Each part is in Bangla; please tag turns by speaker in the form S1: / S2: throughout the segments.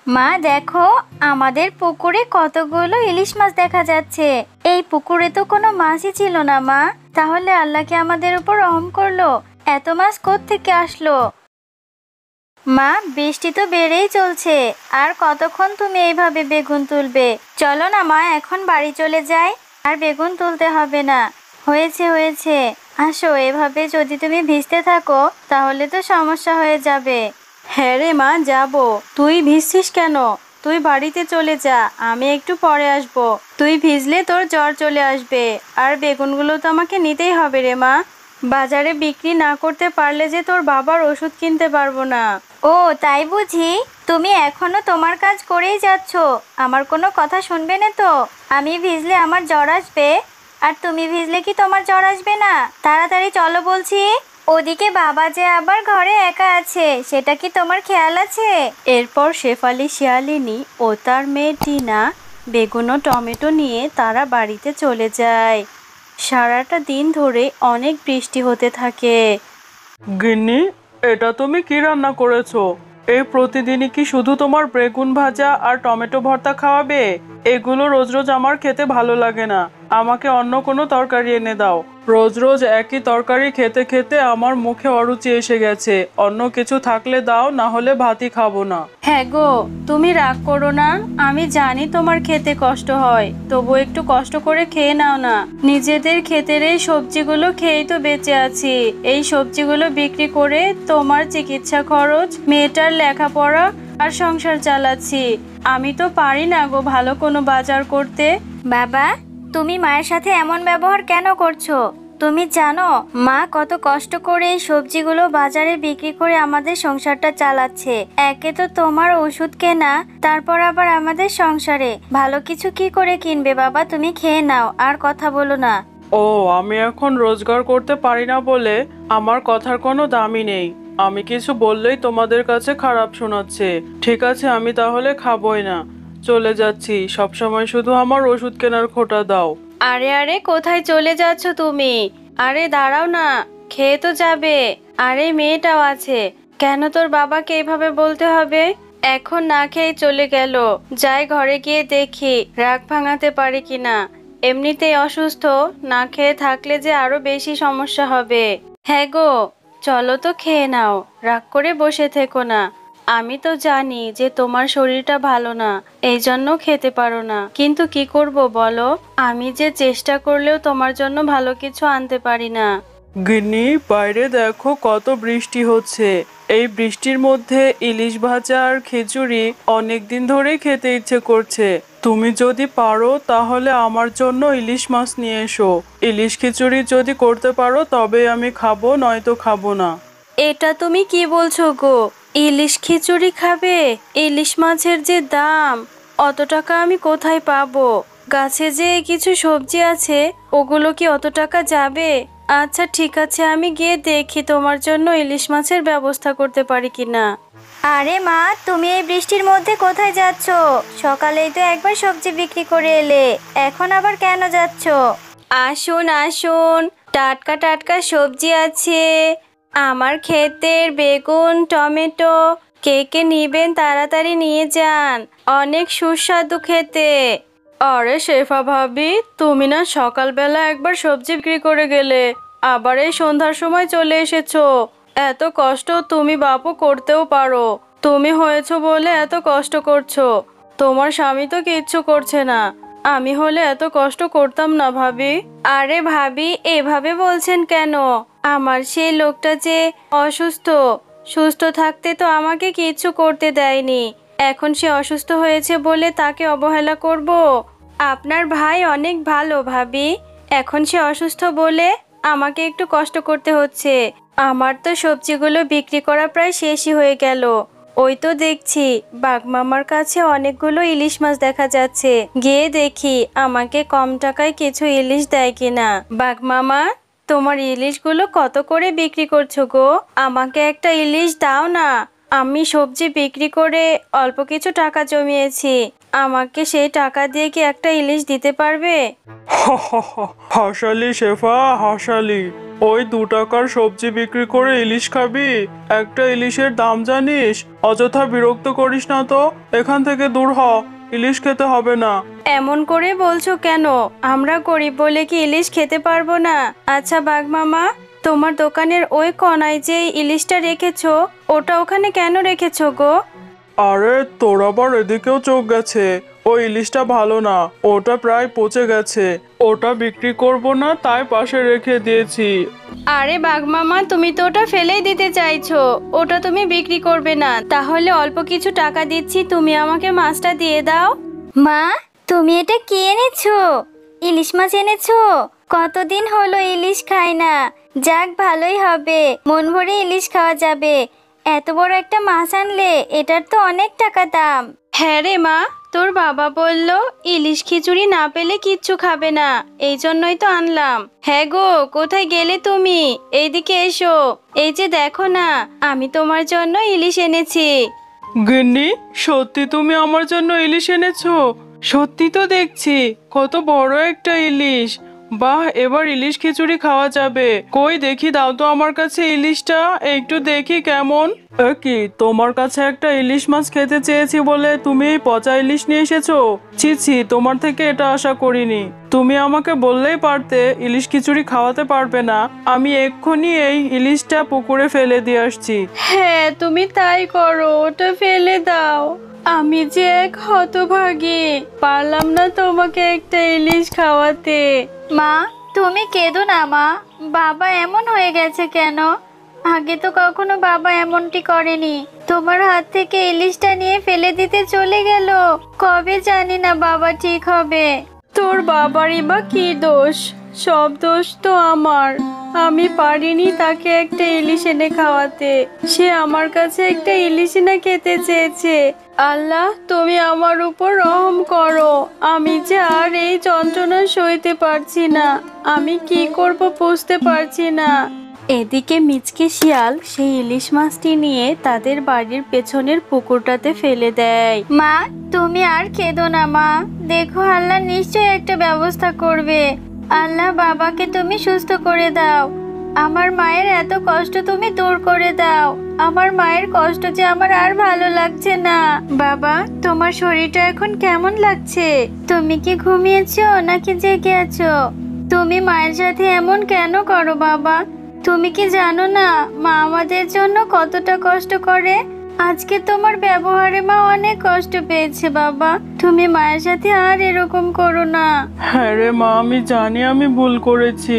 S1: মা দেখো, আমাদের পুকুরে কতগুলো ইলিশ মাছ দেখা যাচ্ছে। এই পুকুরে তো কোনো মাছই ছিল না মা, তাহলে আল্লাহ কি আমাদের উপর রহম করলো? এত মাছ কোত্থেকে আসলো? মা, বৃষ্টি তো বেড়েই চলছে, আর কতক্ষণ তুমি এইভাবে বেগুন তুলবে? চলো না মা, এখন বাড়ি চলে যাই, আর বেগুন তুলতে হবে না। হয়েছে হয়েছে, আসো। এভাবে যদি তুমি ভিজতে থাকো তাহলে তো সমস্যা হয়ে যাবে।
S2: হ্যাঁ রে মা, যাব। তুই ভিজছিস কেন? তুই বাড়িতে চলে যা, আমি একটু পরে আসব। তুই ভিজলে তোর জ্বর চলে আসবে, আর বেগুনগুলো তো আমাকে নিতেই হবে রে মা। বাজারে বিক্রি না করতে পারলে যে তোর বাবার ওষুধ কিনতে পারবো না।
S1: ও তাই বুঝি? তুমি এখনো তোমার কাজ করেই যাচ্ছ, আমার কোনো কথা শুনবে না তো? আমি ভিজলে আমার জ্বর আসবে, আর তুমি ভিজলে কি তোমার জ্বর আসবে না? তাড়াতাড়ি চলো বলছি। ওদিকে বাবা যে আবার ঘরে একা আছে, সেটা কি তোমার খেয়াল আছে?
S2: এরপর শেফালি শিয়ালিনী ও তার মেয়ে টিনা বেগুন ও টমেটো নিয়ে তারা বাড়িতে চলে যায়। সারাটা দিন ধরে অনেক বৃষ্টি হতে থাকে।
S3: গিন্নি, এটা তুমি কি রান্না করেছো? এই প্রতিদিনই কি শুধু তোমার বেগুন ভাজা আর টমেটো ভর্তা খাওয়াবে? এগুলো রোজ রোজ আমার খেতে ভালো লাগে না। আমাকে অন্য কোনো তরকারি এনে দাও। রোজ রোজ একই তরকারি খেতে খেতে আমার মুখে অরুচি এসে গেছে। অন্য কিছু থাকলে দাও, না হলে ভাতই খাবো না।
S2: হ্যাঁ গো, তুমি রাগ করো না। আমি জানি তোমার খেতে কষ্ট হয়, তবু একটু কষ্ট করে খেয়ে নাও না। নিজেদের ক্ষেতের এই সবজিগুলো খেয়েই তো বেঁচে আছি। এই সবজিগুলো বিক্রি করে তোমার চিকিৎসা খরচ, মেয়েটার লেখাপড়া আর সংসার চালাচ্ছি। আমি তো পারি না গো ভালো কোনো বাজার করতে।
S1: বাবা, তুমি মায়ের সাথে এমন ব্যবহার কেন করছো? তুমি জানো মা কত কষ্ট করে এই সবজিগুলো বাজারে বিক্রি করে আমাদের সংসারটা চালাচ্ছে। একে তো তোমার ওষুধ কেনা, তারপর আবার আমাদের সংসারে ভালো কিছু কি করে কিনবে? বাবা, তুমি খেয়ে নাও, আর কথা বলো না।
S3: ও, আমি এখন রোজগার করতে পারি না বলে আমার কথার কোনো দামই নেই। আমি কিছু বললেই তোমাদের কাছে খারাপ শোনাচ্ছে। ঠিক আছে, আমি তাহলে খাবোই না, চলে যাচ্ছি। সবসময় শুধু আমার ওষুধ কেনার খোটা দাও।
S2: আরে আরে, কোথায় চলে যাচ্ছ তুমি? আরে দাঁড়াও না, খেয়ে তো যাবে। আরে মেয়েটাও আছে, কেন তোর বাবাকে এভাবে বলতে হবে? এখন না খেয়ে চলে গেল। যাই ঘরে গিয়ে দেখি রাগ ভাঙাতে পারি কিনা। এমনিতেই অসুস্থ, না খেয়ে থাকলে যে আরো বেশি সমস্যা হবে। হ্যাঁ গো, চলো তো খেয়ে নাও, রাগ করে বসে থেকো না। আমি তো জানি যে তোমার শরীরটা ভালো না, এই জন্য খেতে পারো না, কিন্তু কি করব বলো? আমি যে চেষ্টা করলেও তোমার জন্য ভালো কিছু আনতে পারি না।
S3: গিন্নি, বাইরে দেখো কত বৃষ্টি হচ্ছে। এই বৃষ্টির মধ্যে ইলিশ ভাজা আর খিচুড়ি অনেক দিন ধরেই খেতে ইচ্ছে করছে। তুমি যদি পারো তাহলে আমার জন্য ইলিশ মাছ নিয়ে এসো। ইলিশ খিচুড়ি যদি করতে পারো তবে আমি খাবো, নয়তো খাবো না।
S2: এটা তুমি কি বলছো গো? ইলিশ খিচুড়ি খাবে? ইলিশ মাছের যে দাম, অত টাকা আমি কোথায় পাবো? গাছে যে কিছু সবজি আছে, ওগুলো কি অত টাকা যাবে? আচ্ছা ঠিক আছে, আমি গিয়ে দেখি তোমার জন্য ইলিশ মাছের ব্যবস্থা করতে পারি কিনা।
S1: আরে মা, তুমি এই বৃষ্টির মধ্যে কোথায় যাচ্ছ? সকালেই তো একবার সবজি বিক্রি করে এলে, এখন আবার কেন যাচ্ছ?
S2: আসুন আসুন, টাটকা টাটকা সবজি আছে আমার ক্ষেতের। বেগুন, টমেটো, কে কে নিবেন তাড়াতাড়ি নিয়ে যান, অনেক সুস্বাদু খেতে। আরে শেফা ভাবি, তুমি না সকালবেলা একবার সবজি বিক্রি করে গেলে, আবার এই সন্ধ্যার সময় চলে এসেছো। এত কষ্ট তুমি বাপু করতেও পারো, তুমি হয়েছো বলে এত কষ্ট করছো। তোমার স্বামী তো কিচ্ছু করছে না, আমি হলে এত কষ্ট করতাম না ভাবি। আরে ভাবি, এভাবে বলছেন কেন? আমার সেই লোকটা যে অসুস্থ, সুস্থ থাকতে তো আমাকে কিচ্ছু করতে দেয়নি। এখন সে অসুস্থ হয়েছে বলে তাকে অবহেলা করব? আপনার ভাই অনেক ভালো ভাবি, এখন সে অসুস্থ বলে আমাকে একটু কষ্ট করতে হচ্ছে। আমার তো সবজিগুলো বিক্রি করা প্রায় শেষই হয়ে গেল। ওই তো দেখছি বাঘ মামার কাছে অনেকগুলো ইলিশ মাছ দেখা যাচ্ছে, গিয়ে দেখি আমাকে কম টাকায় কিছু ইলিশ দেয় কিনা। বাঘ মামা, তোমার ইলিশগুলো কত করে বিক্রি করছো গো? আমাকে একটা ইলিশ দাও না, আমি সবজি বিক্রি করে অল্প কিছু টাকা জমিয়েছি। আমাকে সেই টাকা দিয়ে কি একটা ইলিশ দিতে পারবে?
S3: হাসালি শেফা, হাসালি। ওই 2 টাকার সবজি বিক্রি করে ইলিশ খাবি? একটা ইলিশের দাম জানিস? অযথা বিরক্ত করিস না তো, এখান থেকে দূর হ। ইলিশ খেতে হবে না।
S2: এমন করে বলছো কেন? আমরা গরিব বলে কি ইলিশ খেতে পারবো না? আচ্ছা বাঘ মামা, তোমার দোকানের ওই কোনায় যে ইলিশটা রেখেছো, ওটা ওখানে কেন রেখেছো গো?
S3: আরে তোর আবার এদিকেও চোখ গেছে। ওই ইলিশটা ভালো না, ওটা প্রায় পচে গেছে। ওটা বিক্রি করব না, তাই পাশে রেখে দিয়েছি।
S2: আরে বাঘ মামা, তুমি তো ওটা ফেলেই দিতে চাইছো। ওটা তুমি বিক্রি করবে না, তাহলে অল্প কিছু টাকা দিচ্ছি, তুমি আমাকে মাছটা দিয়ে দাও।
S1: মা, তুমি এটা কি এনেছো? ইলিশ মাছ এনেছো? কতদিন হলো ইলিশ খাই না। যাক, ভালোই হবে, মন ভরে ইলিশ খাওয়া যাবে। এত বড় একটা মাছ আনলে, এটার তো অনেক টাকা দাম।
S2: হ্যাঁ রে মা, তোর বাবা বলল ইলিশ খিচুড়ি না পেলে কিচ্ছু খাবে না, এই জন্যই তো আনলাম। হ্যাঁ গো, কোথায় গেলে তুমি? এইদিকে এসো। এই যে দেখো না, আমি তোমার জন্য ইলিশ এনেছি।
S3: গিন্নি, সত্যি তুমি আমার জন্য ইলিশ এনেছো? সত্যি তো দেখছি, কত বড় একটা ইলিশ। বাহ, এবার ইলিশ খিচুড়ি খাওয়া যাবে। কই দেখি, দাও তো আমার কাছে ইলিশটা, একটু দেখি কেমন। কি, তোমার কাছে একটা ইলিশ মাছ খেতে চেয়েছি বলে তুমি এই পচা ইলিশ নিয়ে এসেছো? ছি ছি, তোমার থেকে এটা আশা করিনি। তুমি আমাকে বললেই পারতে ইলিশ খিচুড়ি খাওয়াতে পারবে না। আমি এক্ষুনি এই ইলিশটা পুকুরে ফেলে দিয়ে আসছি।
S2: হ্যাঁ, তুমি তাই করো, ওটা ফেলে দাও। আমি যে এক হতভাগী, পারলাম না তোমাকে একটা ইলিশ খাওয়াতে।
S1: মা, তুমি কেঁদো না মা। বাবা এমন হয়ে গেছে কেন? আগে তো কখনো বাবা এমনটি করেনি। তোমার হাত থেকে ইলিশটা নিয়ে ফেলে দিতে চলে গেল। কবে জানি না বাবা ঠিক হবে।
S2: তোর বাবারই বা কি দোষ? সব দোষ তো আমার। আমি পারিনি তাকে একটা ইলিশ এনে খাওয়াতে। সে আমার কাছে একটা ইলিশ এনে খেতে চেয়েছে। আল্লাহ, তুমি আমার উপর রহম করো। আমি যে আর এই যন্ত্রণা সইতে পারছি না। আমি কি করব বুঝতে পারছি না। এদিকে মিচকে শিয়াল সেই ইলিশ মাছটি নিয়ে তাদের বাড়ির পেছনের পুকুরটাতে ফেলে দেয়।
S1: মা, তুমি আর কেঁদো না মা। দেখো, আল্লাহ নিশ্চয়ই একটা ব্যবস্থা করবে। আল্লাহ, বাবাকে তুমি সুস্থ করে দাও। আমার মায়ের এত কষ্ট তুমি দূর করে দাও। আমার মায়ের কষ্ট যে আমার আর ভালো লাগছে না। বাবা, তোমার শরীরটা এখন কেমন লাগছে? তুমি কি ঘুমিয়েছো নাকি জেগে আছো? তুমি মায়ের সাথে এমন কেন করো বাবা? তুমি কি জানো না মা আমাদের জন্য কতটা কষ্ট করে? আজকে তোমার ব্যবহারে মা অনেক কষ্ট পেয়েছে বাবা। তুমি মায়ের সাথে আর এরকম করো না।
S3: হ্যাঁ রে মা, আমি জানি আমি ভুল করেছি।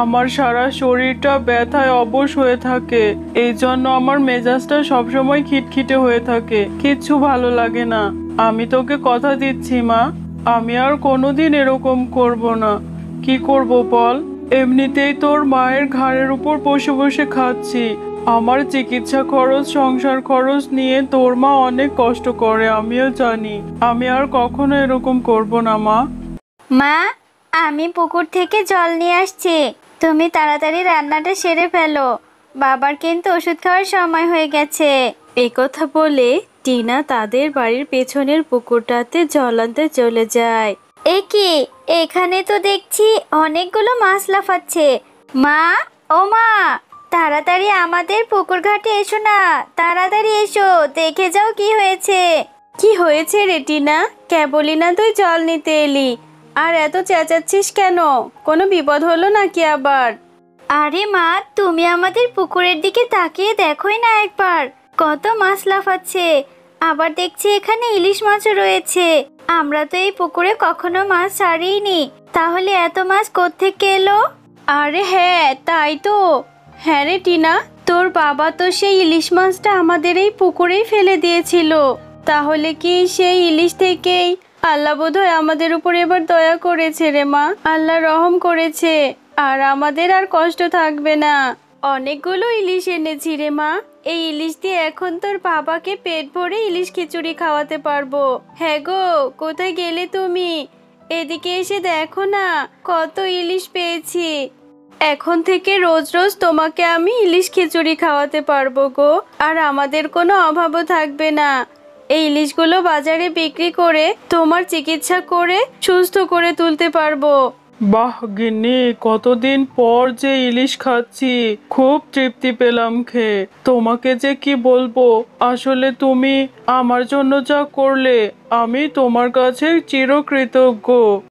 S3: আমার সারা শরীরটা ব্যথায় অবশ হয়ে থাকে, এই জন্য আমার মেজাজটা সবসময় খিটখিটে হয়ে থাকে, কিচ্ছু ভালো লাগে না। আমি তোকে কথা দিচ্ছি মা, আমি আর কোনোদিন এরকম করব না। কি করব বল? এমনিতেই তোর মায়ের ঘাড়ের উপর বসে বসে খাচ্ছি। আমার চিকিৎসা খরচ, সংসার খরচ নিয়ে তোর মা অনেক কষ্ট করে, আমিও জানি। আমি আর কখনো এরকম করব না মা।
S1: মা, আমি পুকুর থেকে জল নিয়ে আসছি। তুমি তাড়াতাড়ি রান্নাটা সেরে ফেলো। বাবার কিন্তু ওষুধ খাওয়ার সময় হয়ে গেছে।
S2: একথা বলে টিনা তাদের বাড়ির পেছনের পুকুরটাতে জল আনতে চলে যায়।
S1: এ কি, এখানে তো দেখছি অনেকগুলো মাছ লাফাচ্ছে। মা, ও মা, তাড়াতাড়ি আমাদের পুকুর ঘাটে এসো না। তাড়াতাড়ি এসো, দেখে যাও কি হয়েছে।
S2: কি হয়েছে রে টিনা? কেবলই না তুই জল নিতে এলি, আর এত চেঁচাচ্ছিস কেন? কোনো বিপদ হলো নাকি আবার?
S1: আরে মা, তুমি আমাদের পুকুরের দিকে তাকিয়ে দেখোই না একবার, কত মাছ লাফাচ্ছে। আবার দেখছি এখানে ইলিশ মাছও রয়েছে। আমরা তো এই পুকুরে কখনো মাছ ছাড়িনি, তাহলে এত মাছ কোত্থেকে এলো?
S2: আরে হ্যাঁ, তাই তো। হ্যাঁ রে টিনা, তোর বাবা তো সেই ইলিশ মাছটা আমাদের এই পুকুরেই ফেলে দিয়েছিল। তাহলে কি সেই ইলিশ থেকেই আল্লাহ বোধহয় আমাদের উপর এবার দয়া করেছে রে মা। আল্লাহ রহম করেছে, আর আমাদের আর কষ্ট থাকবে না। অনেকগুলো ইলিশ এনেছি রে মা। এই ইলিশ দিয়ে এখন তোর বাবাকে পেট ভরে ইলিশ খিচুড়ি খাওয়াতে পারবো। হ্যাঁ গো, কোথায় গেলে তুমি? এদিকে এসে দেখো না, কত ইলিশ পেয়েছি। এখন থেকে রোজ রোজ তোমাকে আমি ইলিশ খিচুড়ি খাওয়াতে পারবো গো। আর আমাদের কোনো অভাবও থাকবে না। এই ইলিশগুলো বাজারে বিক্রি করে তোমার চিকিৎসা করে সুস্থ করে তুলতে পারবো।
S3: বাহ গিন্নি, কতদিন পর যে ইলিশ খাচ্ছি, খুব তৃপ্তি পেলাম খেয়ে। তোমাকে যে কি বলবো, আসলে তুমি আমার জন্য যা করলে, আমি তোমার কাছে চিরকৃতজ্ঞ।